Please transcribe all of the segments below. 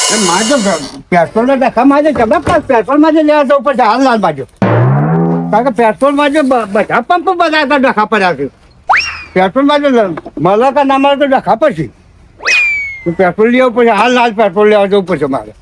મારે પેટ્રોલ ડખા મારે જબરદસ્ત પેટ્રોલ માં લેવા જવું પડશે હાલ બાજુ, કારણ કે પેટ્રોલ માં બધા પંપ બધા ડખા પડ્યા છે. પેટ્રોલ માં મળે કે ના મળે તો ડખા પડશે. પેટ્રોલ લેવું પડશે હાલ પેટ્રોલ લેવા જવું પડશે મારે.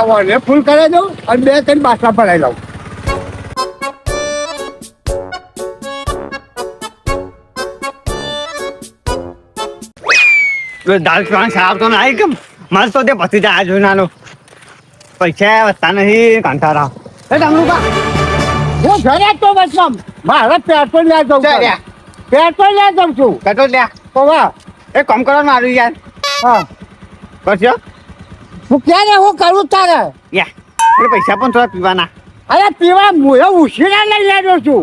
મારે ફૂલ કરાવી દઉં અને 2-3 બાટલા ભરાઈ લઉં. દાલ પીવાનું સાહેબ તો ના કેમ મારે તો તે પતી જાય જોઈ નાનો પૈસા વધતા નહીં કંટાળા. હું ઘરે તો બસમાં મારે પેટ્રોલ લેવા જવું છે. પેટ્રોલ લેવા જઉં છું. પેટ્રોલ લ્યા પવા એ કામ કરવાનું મારું યાર. હા કરશો હું ક્યારે હું કરું તારે? યા એટલે પૈસા પણ થોડા પીવાના. અરે પીવા હું ઉછીના લઈ લેજો છું.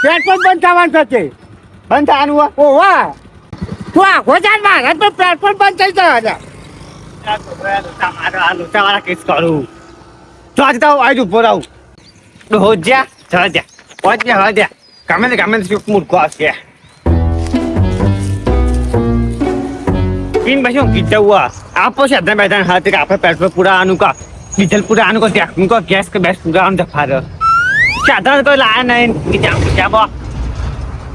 પેટ્રોલ બંધ થવાનું થશે. બંધ થવાનું હોય ઓવા તું આખો ચાલ મારે તો પેટ્રોલ બંધ થઈ જાય. આ લોચાવાળા કેસ કરું તો આજે તો આજ ઉભો રહું હો જ્યા જવા દ્યા પહોંચ ગયા હવા દ્યા ગમે ને શું મૂર્ખો હશે પીન પછી હું ગીત જવું આપો છે અધા બેઠા હાથ કે આપણે પેટ્રોલ પૂરા આનું કા ડીઝલ પૂરા આનું કો ત્યાં કો ગેસ કે બેસ પૂરા આનું જફાર સાધન કોઈ લાયા નહીં કે ત્યાં બો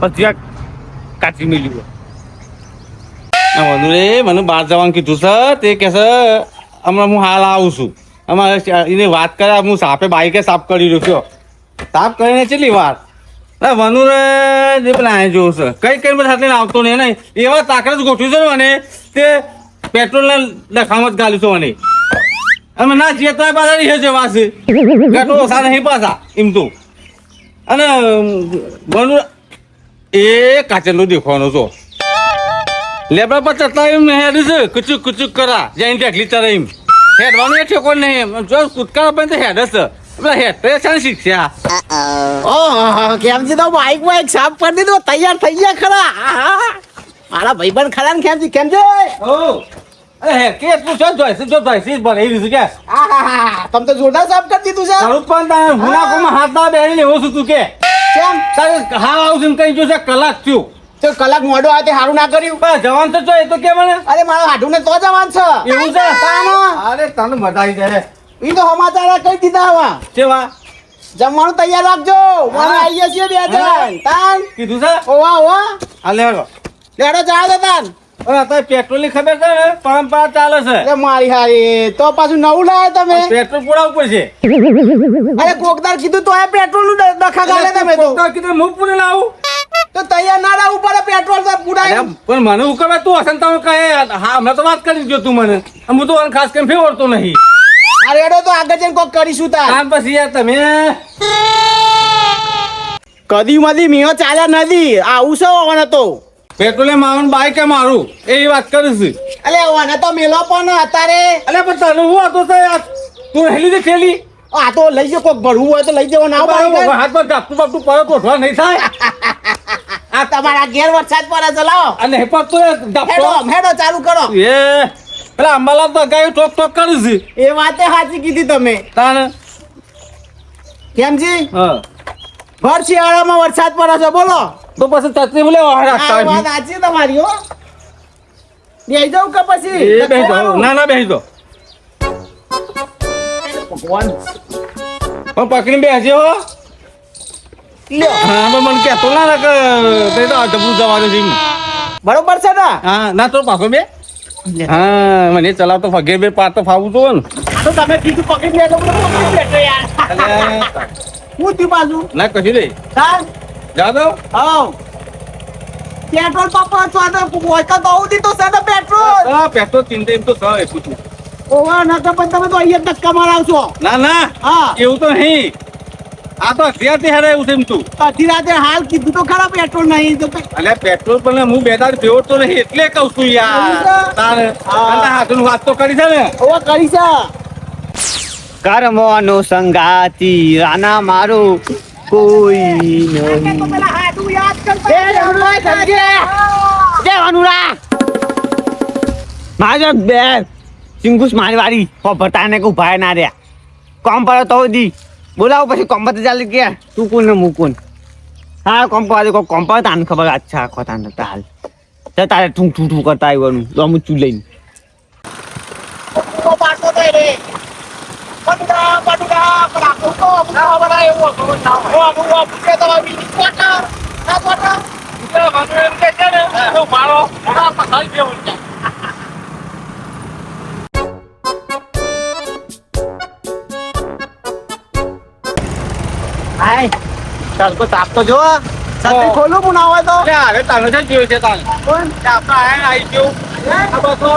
પછી કાચી મિલ્યું. રે મને બહાર જવાનું કીધું છે તે કે છે હમણાં હું હાલ આવું છું. અમારે એને વાત કરે હું સાપે બાઈકે સાફ કરી રહ્યો સાફ કરીને કેટલી વાર વનુ રે જે પેલા અહીં જોવું છે કઈ બધા સાથે આવતો નહીં એવા તાકડ જ ગોઠવ્યું છે ને મને તે પેટ્રોલના ડખામાં જ ગાલ્યું છે મને અમે ના જઈએ તો પાછા રહે છે વાસી પેટ્રોલ ઓછા નહીં પાછા એમ તો અને વનુ એ કાચેલો દેખવાનો છો લેબડા પર ચડતા એમ હેડ છે કુચુક કુચુક કરા જઈને ઢેકલી ચડે એમ હેડવાનું એ ઠેકો નહીં જો કુટકારા પણ હેડ છે પેલા હેડ તો છે શીખ્યા. ઓહ કેમજી તો બાઈક સાફ કરી દીધું તૈયાર થઈ ગયા ખરા. મારા ભાઈબંધ ખરા ને કેમજી ઓ અરે હે કે પૂછો જોઈ છે બને એ રીત કે તમે તો જોરદાર સાફ કરી દીધું છે. તારું પણ હુનાકોમાં હાથ દા બેહી લેવો છું તું કે કેમ તારે હા આવું છું કઈ જોશે કલાક થયું તો કલાક મોડો આવે તે સારું ના કર્યું. જવાન તો એ તો કે મને અરે મારા હાડું ને તો જવાન છે એવું છે અરે તને મજા આવી જાય એ તો સમાચાર કહી દીધા હવા કેવા જમવાનું તૈયાર રાખજો મને આવીએ છીએ 2 જણ તાન કીધું છે ઓવા ઓવા આ લેડો લેડો જાવ દે તાન. અત્યારે પેટ્રોલ ની ખબર છે પરંપરા ચાલે છે અરે મારી હારી તો પાછું નવું લાયા તમે. પેટ્રોલ પુરાવું પડશે. અરે કોકદાર કીધું તો પેટ્રોલ નું ડખા ગાલે તમે તો કીધું હું પૂરે લાવું તો તૈયાર ના લાવવું પડે પેટ્રોલ તો પુરાય. પણ મને હું ખબર તું હસન તમે કહે હા હમણાં તો વાત કરી દો તું મને હું તો ખાસ કરીને ફેવરતો નહીં. આ રેડો તો આગળ જઈને કોક કરીશું તાર. કામ પછી યાર તમે કદી મદી મીઓ ચાલ્યા નથી આવું છે ઓને તો પેટ્રોલે મારું બાઈક મારું એ વાત કરું છું. અલે ઓને તો મેલો પણ અત્યારે અલે પણ તને હું હતો તું હેલી દે થેલી આ તો લઈ જાવ કોક ભરવું હોય તો લઈ જાવ ના બરાબર હાથ પર ડાપતું બાપતું પડે તો ઢોળ નહીં થાય આ તમારા ઘેર વરસાદ પડે ચલાવો અને હેપા તો હેડો હેડો ચાલુ કરો. એ પેલા અંબાલાલ તો ગાય ટોક ટોક કરું છું એ વાતે સાચી કીધી તમે તાને કેમજી હા ભર શિયાળામાં વરસાદ પડે છે બોલો તો પછી તત્રી બોલે આ વાત સાચી તમારી હો. બેસી જાવ કે પછી એ બેહી દો ના બેહી દો ભગવાન પણ પકડીને બેસજો હો. હા મને કહેતો ના કે તે તો ડબલું જવાનું છે બરોબર છે ને હા ના તો પાછો બે હા મને ચલાવતો ફગે બે પાર તો ફાવું તો ને તો તમે કીધું પકડી લેજો પકડી લેજો યાર હું તી બાજુ ના કશું નહીં તાર જા દો આવ પેટ્રોલ પપ્પા તો આ તો ઓછા તો આવું દીધો છે ને પેટ્રોલ હા પેટ્રોલ ચિંતા એમ તો સહ એટલું છું ઓવા ના તો પણ તમે તો અહીંયા ધક્કા મારાવશો. ના ના હા એવું તો નહીં આ તો અત્યારથી હેરે એવું છે એમ તું અડધી રાતે હાલ કીધું તો ખરા પેટ્રોલ નહીં તો અલે પેટ્રોલ પણ હું બે દાડ પીવો તો નહીં એટલે કહું છું યાર તારે હાથનું વાત તો કરી છે ને ઓવા કરી છે કર્મોનો સંગાતી રાના મારો કોઈ નહીં. પેલા હાડું યાદ કરતા જય અનુરા મારે બે ચિંગુસ મારી વાળી ભરતા ને કે ઉભા ના રહ્યા કોમ પર તો દી બોલાવો પછી કોમ પર ચાલે કે તું કોણ ને હું કોણ હા કોમ પર કોમ પર તાને ખબર અચ્છા આખો તાને હાલ તારે ઠું ઠું ઠું કરતા આવ્યું અમુક ચૂ લઈને તો પાડતો તો રે પટુડા પણ આખું તો ના બનાય એવું હું પૂછે તો બીજી કોટા આ કોટા મને એમ કે છે ને તો મારો મોડા પસાઈ ગયો છે હાય ચાલ કો તાપ તો જો સત્રી ખોલું હું ના હોય તો અરે તાનો છે જીવ છે તાન કોણ આપણે આયા આવી ગયો આ બસો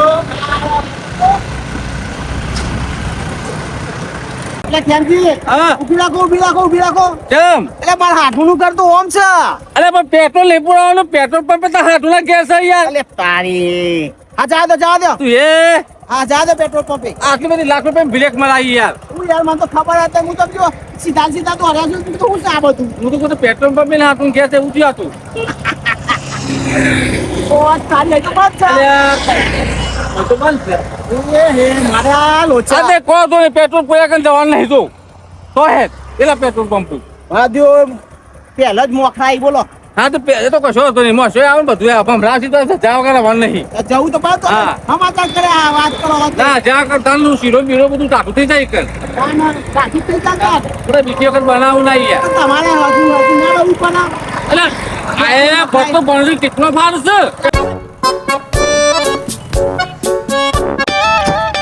એટલે કેમજી હા ઉભી રાખો કેમ એટલે મારા હાથુનું કરતો ઓમ છે અરે પણ પેટ્રોલ લઈ પડવાનું પેટ્રોલ પંપ તો હાથું ના ગેસ છે યાર અલે તારી હા જા દો તું એ હા જા દો પેટ્રોલ પંપે આટલી બધી લાખ રૂપિયા બ્રેક મરાઈ યાર હું યાર મને તો ખબર હતી હું તો જો સીધા તો હર્યા છું તો હું છે આ બધું હું તો કોઈ પેટ્રોલ પંપે ને હાથું ગેસ એવું થયું હતું ઓ તારી તો બાત છે હું તો બંધ છે એ હે મારા લોચા અરે કહો તો ને પેટ્રોલ પોયા કરીને જવાનું નહીં તો હે એલા પેટ્રોલ પંપ વાદ્યો પહેલા જ મોખરાઈ બોલો હા તો એ તો કશો હતો નહીં મોસો આવે ને બધું આવે પણ રાશી તો જાવ કરવાનું નહીં જવું તો બાત હા. સમાચાર કરે આ વાત કરો ના જ્યાં કરતા શીરો બીરો બધું ટાટું થઈ જાય કર રાખી થઈ જાય આપણે બીજી વખત બનાવવું નહીં યાર તમારે હજુ ના રહેવું પણ એટલે આ ફક્ત ભણરી કેટલો ફાર છે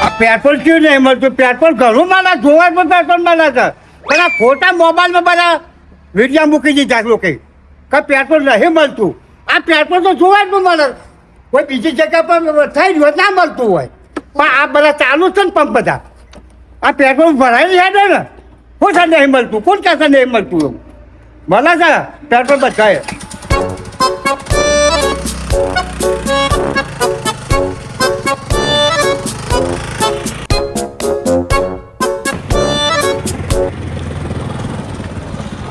આ પેટ્રોલ ક્યું નહીં મળતું પેટ્રોલ ઘણું માના જોવા પણ પેટ્રોલ માના છે પણ આ ખોટા મોબાઈલમાં બધા વિડીયા મૂકી દીધા લોકો કે પેટ્રોલ નહીં મળતું આ પેટ્રોલ તો જોવા જ મળે કોઈ બીજી જગ્યા પર થઈ રહ્યું ના મળતું હોય પણ આ બધા ચાલુ છે ને પંપ બધા આ પેટ્રોલ ભરાઈ હેડે ને શું છે નહીં મળતું કોણ કહેશે નહીં મળતું એવું મળે છે પેટ્રોલ બધાએ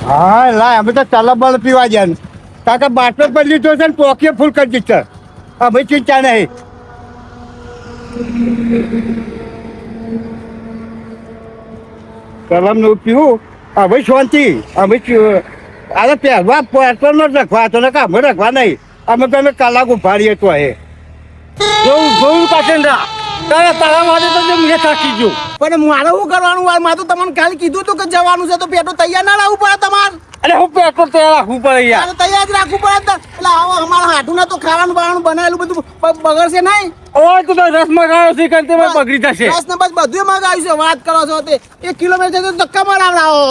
હા લાય અમે તો ચલબલ પીવા જાય કાકા બાટલો પર લીધો છે ને પોકીએ ફૂલ કરી દીધો અમે ચિંતા નહીં ચલમનું પીવું હવે શાંતિ અમે અરે પહેરવા પેટ્રોલનો જ રખવા હતો ને અમે રખવા નહીં અમે તો અમે કલાક ઉભા રહીએ તો હે જોયું કાચેન્દ્રા તારા માટે તો મેં થાકી ગયો પણ મારે શું કરવાનું હોય મારે તો તમને કાલે કીધું હતું કે જવાનું છે તો પેટ્રોલ તૈયાર ના રાખવું પડે તમારે અરે હું પેટ્રોલ તૈયાર રાખવું પડે યાર તારે તૈયાર જ રાખવું પડે એટલે આવો અમારા હાથું ના તો ખાવાનું બાવાનું બનાવેલું બધું બગડશે નહીં ઓય તું તો રસ મગાવ્યો છે કે તે બગડી જશે બસ ને બસ બધું મગાવ્યું છે વાત કરો છો તે 1 કિલોમીટર તો ધક્કા મારાવડાવો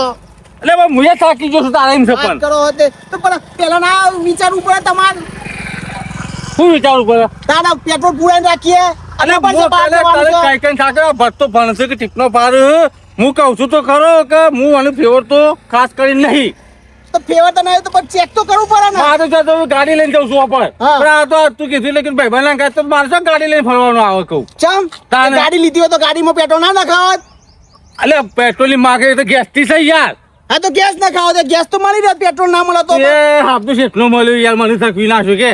એટલે હું થાકી ગયો છું તારા એમ છે વાત પણ કરો તે તો પણ પેલા ના વિચારવું પડે તમારે શું વિચારવું પડે તારા પેટ્રોલ પૂરાઈને રાખીએ અરે પછી બહાર જવાનું છે. કઈ થાકે ભરતો ભણશે કે ટીપનો પાર હું કહું છું તો ખરો કે હું આનું ફેવર તો ખાસ કરીને નહીં તો ફેવર તો નહીં તો પણ ચેક તો કરવું પડે ને મારે તો ગાડી લઈને જઉં છું આપણે હા. પણ આ તો તું કીધું લેકિન ભાઈ બના કાંઈ તો મારે શું ગાડી લઈને ફરવાનું આવે કહું ચમ તાને. ગાડી લીધી હોય તો ગાડીમાં પેટ્રોલ ના નખાવત એટલે પેટ્રોલ ની માગે તો ગેસ થી છે યાર હા તો ગેસ ના ખાવો તો ગેસ તો મળી રહે પેટ્રોલ ના મળે તો એ આપતું કેટલો મળ્યું યાર મને થકવી નાખ્યું કે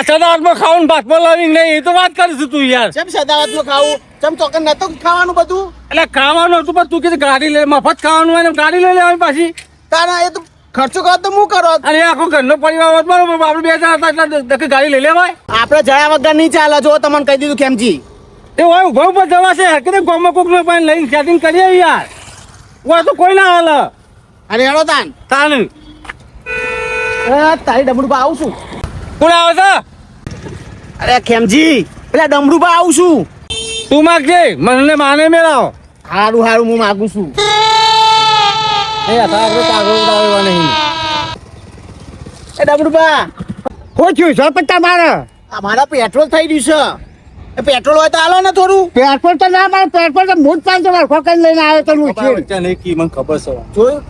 સદાવતમાં ખાવાનું ભાતમાં લાવી નહીં એ તો વાત કરીશું તું યાર ચમ સદાવતમાં ખાવું ચમ ચોકન નતો ખાવાનું બધું એટલે ખાવાનું હતું પણ તું કીધું ગાડી લે મફત ખાવાનું હોય ને ગાડી લઈ લેવાની પાછી તારા એ તો ખર્ચો કરો તો હું કરો અને આખો ઘરનો પરિવાર હોત બરોબર આપણે બે જણા હતા એટલે ગાડી લઈ લેવાય આપણે જયા વગર નહીં ચાલે જો તમને કહી દીધું કેમજી એ હોય ઉભા ઉપર જવા છે કે ગામમાં કોક ને પણ લઈને સેટિંગ કરીએ યાર હોય તો કોઈ ના હાલે અરે હેડો તાન તાન તારી ડમડું પર આવું છું કોણ આવે છે અરે ખેમજી પેલા ડમડું પર આવું છું તું માગજે મને માને મેળાવો હારું હારું હું માગું છું એ હતા આપણે કાગળ ઉડાવવા નહીં એ ડમડું બા શું થયું છે પણ તમારે અમારા પેટ્રોલ થઈ રહ્યું છે એ પેટ્રોલ હોય તો હાલો ને થોડું પેટ્રોલ તો ના મારે પેટ્રોલ તો હું જ 500 વર્ષો કરીને લઈને આવ્યો તો હું છું નહીં કી મને ખબર છે જોયું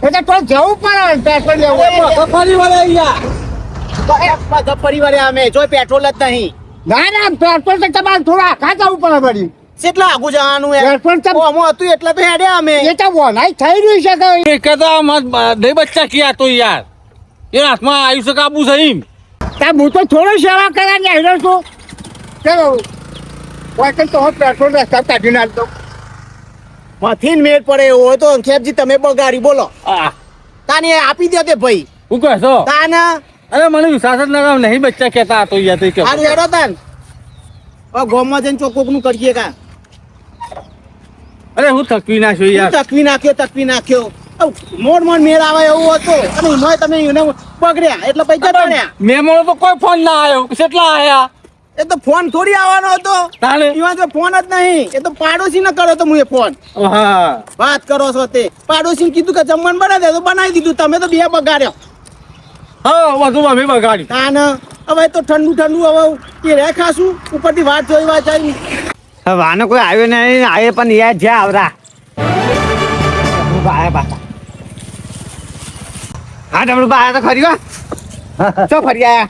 એટલે તો જવું પડે પેટ્રોલ લેવું ફરી વળે યાર તો એ બધા પરિવારે અમે જો પેટ્રોલ જ નહીં ના ના પેટ્રોલ તો તમારે થોડા આખા જવું પડે વળી કેટલા આગું જવાનું પેટ્રોલ તો આમાં હતું એટલે તો હેડ્યા અમે એ તો વનાઈ થઈ રહ્યું છે કે એ કદા મત દે બચ્ચા કિયા તો યાર એ હાથમાં આયુષ્ય કાબુ છે એમ ત્યાં હું તો થોડો સેવા કરવાની આવ્યો છું ચલો કોઈ તો પેટ્રોલ રસ્તા કાઢી નાખતો મથીન મેળ પડે એવો હોય તો ખેપજી તમે બગાડી બોલો તાને આપી દે તે ભાઈ શું કહે છો તાને અરે મને વિશ્વાસ જ ના નહીં બચ્ચા કહેતા હતો યાર તો કે હારું હેડો તાન ગોમમાં જઈને ચોકોક નું કરીએ કા અરે હું થકવી નાખ્યો યાર તકવી નાખ્યો મોડ મેળ આવે એવું હતું અને એમાંય તમે એને પકડ્યા એટલે પૈસા તણ્યા મેમો તો કોઈ ફોન ના આવ્યો કેટલા આયા એ તો ફોન થોડી આવવાનો હતો તાણે એમાં તો ફોન જ નહીં એ તો પાડોશી ને કર્યો તો હું એ ફોન હા વાત કરો છો તે પાડોશી કીધું કે જમવાનું બનાવી દે તો બનાવી દીધું તમે તો બે બગાડ્યો હા બધું અમે બગાડી તાન હવે તો ઠંડુ હવે એ રે ખાશું ઉપરથી વાત જોઈ વાત જાય હવે આનો કોઈ આવ્યો નહીં આવે પણ યાર જ્યાં આવરા આવ્યા પાછા હા ડમરૂ બા આવ્યા તો ખરી વા શું ફરી આયા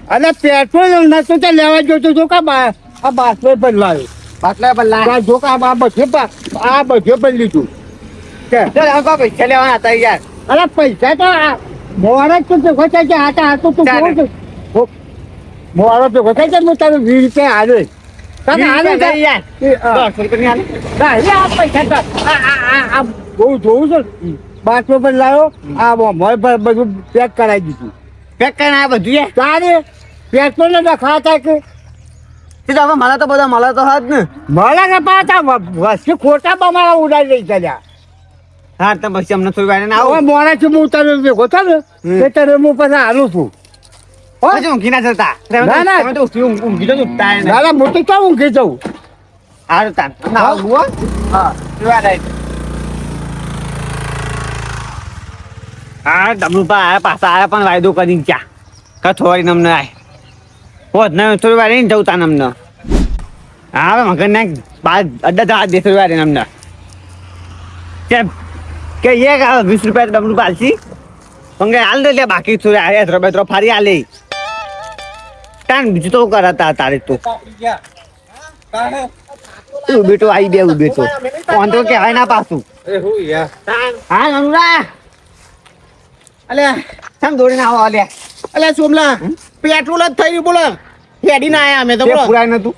અને પેટ્રોલ નતો તે લેવા જોતો જો કા આ બાટલો બદલાયો બાટલા બલ્લા જો કા આ બધે બદલી તું કે ચાલ હવે કોઈ પૈસા લેવાના હતા યાર અરે પૈસા તો મોવાળા જ તો ખોચાય છે આ તો તું ચાલે. મોવાળો તો ખોચાય છે હું તારું 20 રૂપિયા હાલે તને હાલે છે યાર 10 રૂપિયા ની હાલે આ પૈસા તો આ બહુ જોવું છે બાટલો બદલાયો આ મોય બધું પેક કરાવી દીધું પેક કરીને આ બધું યાર તારે પેટ્રોલ ને ખાતા કે તે તો હવે મળે તો બધા મળે તો હાથ ને મળે કે પાછા વસ્તી ખોટા બમારા ઉડાડી લઈ ચાલ્યા હા તો પછી અમને થોડી વાર ને હવે આવો મોડા છે હું તારે ભેગો થાય ને તે તારે હું પછી હાલું છું પછી ઊંઘી ના જતા ના, ના. તમે તો ઊંઘી તો ઉઠતા ને દાદા હું તો ક્યાં ઊંઘી જાઉં હારું તાન ના આવું હો હા જોવા દે હા ડમરૂ પા આયા પાછા આયા પણ વાયદો કરીને ક્યાં કથોરી નમને આય હોત ને થોડી વાર રહીને જવું તાન અમને હા હવે મગર ને બાદ અડ્ડા તો હાથ દે થોડી વાર રહીને અમને કેમ કે એ 20 રૂપિયા ડમરૂ પાલસી પણ હાલ દે લે બાકી થોડી આ હેતરો બેતરો ફારી આલે તાન બીજું તો કરતા તારે તો ઉભી તો આવી બે ઉભી તો કોણ તો કહેવાય ના પાછું એ હું યાર હા નમરા અલ્યા સમ દોડીને આવો અલ્યા અલ્યા સોમલા પેટ્રોલ જ થયું બોલો હેડી ના આયા અમે તો તે બોલો પુરાય નતું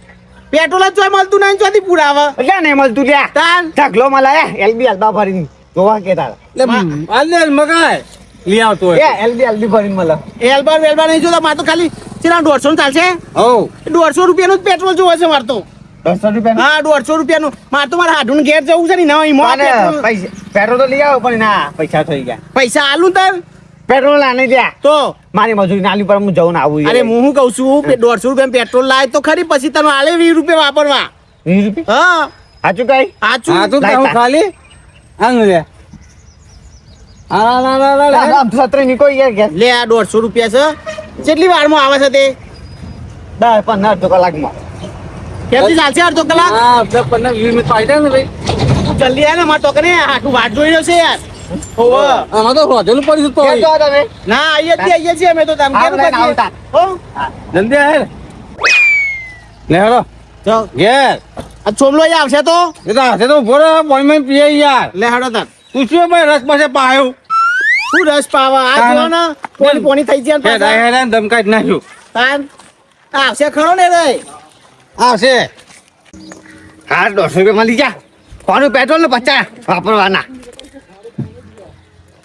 પેટ્રોલ જ ચોય મળતું નહીં ચોથી પુરાવા એટલે નહીં મળતું લ્યા તાન ઢગલો મલાયા એલબી અલ્બા ભરીને જોવા કે તારા આલે મગાય લઈ આવતો એ એલબી ભરીને મળે એલબાર વેલબાર નહીં જોતા મારે તો ખાલી ચેલા 150 ચાલશે હો 150 રૂપિયાનું જ પેટ્રોલ જોવે છે મારે તો 200 રૂપિયા હા 150 રૂપિયાનું મારે તો મારા હાડું ઘેર જવું છે ને ના એમાં પૈસા પેટ્રોલ તો લઈ આવો પણ ના પૈસા થઈ ગયા પૈસા આલું તાર પેટ્રોલ આને લ્યા તો મારી મજૂરી નાલી પર હું જવું આવું અરે હું શું કહું છું 150 રૂપિયા પેટ્રોલ લાય તો ખરી પછી તને આલે 20 રૂપિયા વાપરવા 20 રૂપિયા હા સાચું કઈ સાચું હા તું હું ખાલી આંગ લે આમ સત્રે નીકો યાર કે લે આ 150 રૂપિયા છે કેટલી વારમાં આવે છે તે 10-15 કલાકમાં કેટલી ચાલશે અડધો કલાક હા 15 મિનિટ પાડ્યા ને ભાઈ જલ્દી આને મારે તો કરે આખું વાટ જોઈ રહ્યો છે યાર ઓહો આમાં તો રોજેલું પડ્યું તો કેમ છો તમે ના આઈએ છીએ અમે તો તમ કેમ આવ લઈને કરીએ આવતા. હો જલ્દી આય લે હેરો જો ઘેર આ છોમલો અહીં આવશે તો એ તો હાથે તો ઉભો રહે પોઈન્ટ પીએ યાર લે હાડો તાર તું શું ભાઈ રસ પાસે પાયો શું રસ પાવા આ જો ને પોણી થઈ જાય ને હે પાછા. હેરાન ધમકાઈ નાખ્યું તાન આવશે ખરો ને રે આવશે હા 200 રૂપિયા મળી જા કોનું પેટ્રોલ ને 50 વાપરવાના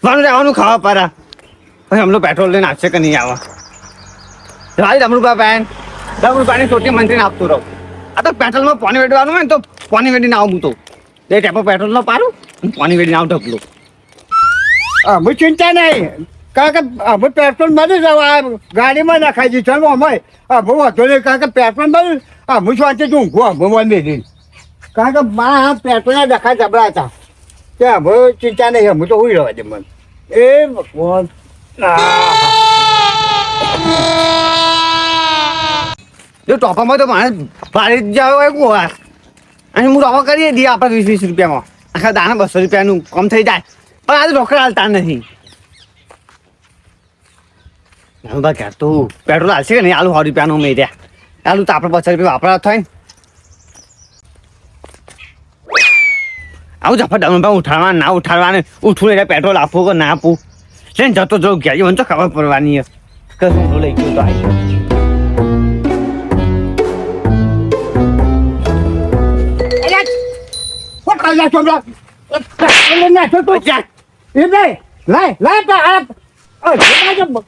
કોનું રહેવાનું ખાવા પર પછી હમણાં પેટ્રોલ લઈને આવશે કે નહીં આવે ભાઈ ડમરૂપા પેન ડમરૂપાની છોટી મંત્રીને આપતું રહું આ તો પેટ્રોલમાં પાણી વેડવાનું હોય ને તો પાણી વેડીને આવું હું તો એ ટેપો પેટ્રોલ ન પાડું અને પાણી વેડીને આવું ઢગલું અમે ચિંતા નહીં કારણ કે અમે પેટ્રોલ મળી જાવ આ ગાડીમાં નખાઈ દીધું અમે અમે વાંધો નહીં કારણ કે પેટ્રોલ મળ્યું અમે શાંતિ ઊંઘું અમે મેળવી કારણ કે મારા પેટ્રોલના ડખા જબરા હતા તે અમે ચિંતા નહીં અમે તો હોઈ રહેવા દે મને એ ભગવાન જો ટોપામાં તો મારે ભારે જ જાવ હોય કોઈ અને હું ટોપા કરીએ દઈએ આપણે 20 રૂપિયામાં આખા દાણા 200 રૂપિયાનું કમ થઈ જાય પણ આજે રોકડા હાલતા નથી બા ક્યાં તું પેટ્રોલ હાલશે કે નહીં આલુ 100 રૂપિયાનું મેં રહ્યા આલુ તો આપણે 50 રૂપિયા વાપરા થાય ને આવું જફા ડમરૂપા ઉઠાડવા ના ઉઠાડવા ને ઉઠવું એટલે પેટ્રોલ આપવું કે ના આપવું લઈને જતો જવું ગયા મને તો ખબર પડવાની કે હું લઈ ગયો તો આવી કોણ ખાઈ છોકરા નાખો તું એ નહીં લાય લાય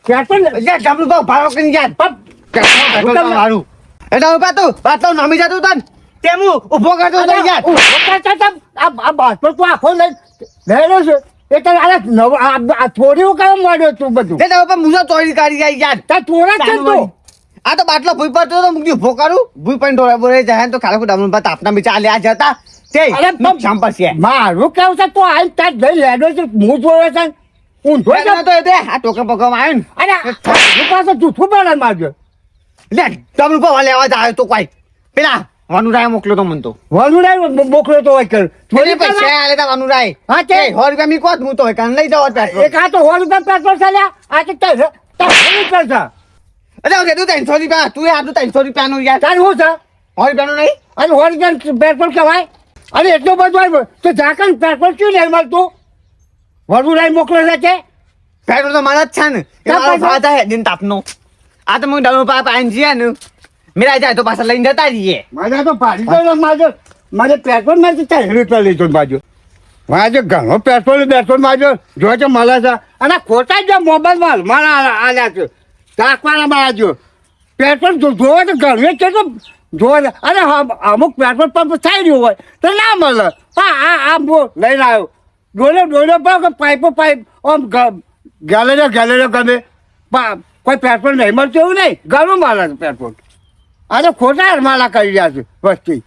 પેટ્રોલ જબલું ભાવ ભાડો કરીને ગયા મારું એટલે ઉભા તું બાટલો નામી જતું તન તેમ હું ઉભો કરતો હતો યાર આ બાસ્પોર્ટ તું આખો લઈ રહ્યો છે એ તો આ થોડી કરવા માંડ્યો તું બધું તે તો મુજો ચોરી કરી જાય યાર તાર થોડા છે તું આ તો બાટલો ભૂઈ પડતો તો મુકી ઉભો કરું ભૂઈ પણ ડોળા બોરે જાય તો ખાલી ડામણ પર તાપના બીચા આલ્યા જતા તે શાંપા છે મારું કેવું છે તું આઈ તાર જઈ લેડો છે હું જોયો છે ઊંધો છે તો એ આ ટોકા પકવામાં આવ્યો ને અરે તું પાસે જૂઠું બોલે મારજો લે ડબલ પર લેવા જાય તો કોઈ પેલા વનુરાય મોકલ્યો તો મન તો વનુરાય મોકલ્યો તો હોય કર થોડી પૈસા આલે તા વનુરાય હા તે 100 રૂપિયા મી કોત હું તો હોય કાન લઈ જાવ પેટ્રોલ એક આ તો 100 રૂપિયા પેટ્રોલ ચાલ્યા આ તો તાર પૈસા અરે ઓકે તું 300 રૂપિયા તું એ આટલું 300 રૂપિયાનું યાર તાર શું છે 100 રૂપિયાનું નહીં અરે 100 રૂપિયા પેટ્રોલ કહેવાય અરે એટલું બધું આવ્યું તો ઝાકણ પેટ્રોલ ક્યું નહીં મળતું વનુરાય મોકલે છે તે પેટ્રોલ તો મારા જ છે ને એ મારો ભાત હે દિન તાપનો આ તો હું ડબલ પાપ આઈને જીયા ને મેરા જાય તો પાછા લઈને જતા રહીએ મારે તો પાડી દો મારે પેટ્રોલ માંથી 3 રૂપિયા લીધો બાજુ મારે ઘણો પેટ્રોલ મારજો જો છે મળે છે અને ખોટા જ મોબાઈલમાં મારા આલ્યા છે ચાકવાના મારજો પેટ્રોલ જોવો તો ઘણું છે તો જોવો અરે અમુક પેટ્રોલ પંપ થઈ રહ્યું હોય તો ના મળે પણ આ લઈને આવ્યો ડોલો પણ પાઇપો આમ ગેલેરો ગમે કોઈ પેટ્રોલ નહીં મળતું એવું નહીં ઘણું મળે છે પેટ્રોલ આ તો ખોટા માલા કરી રહ્યા છે વસ્તી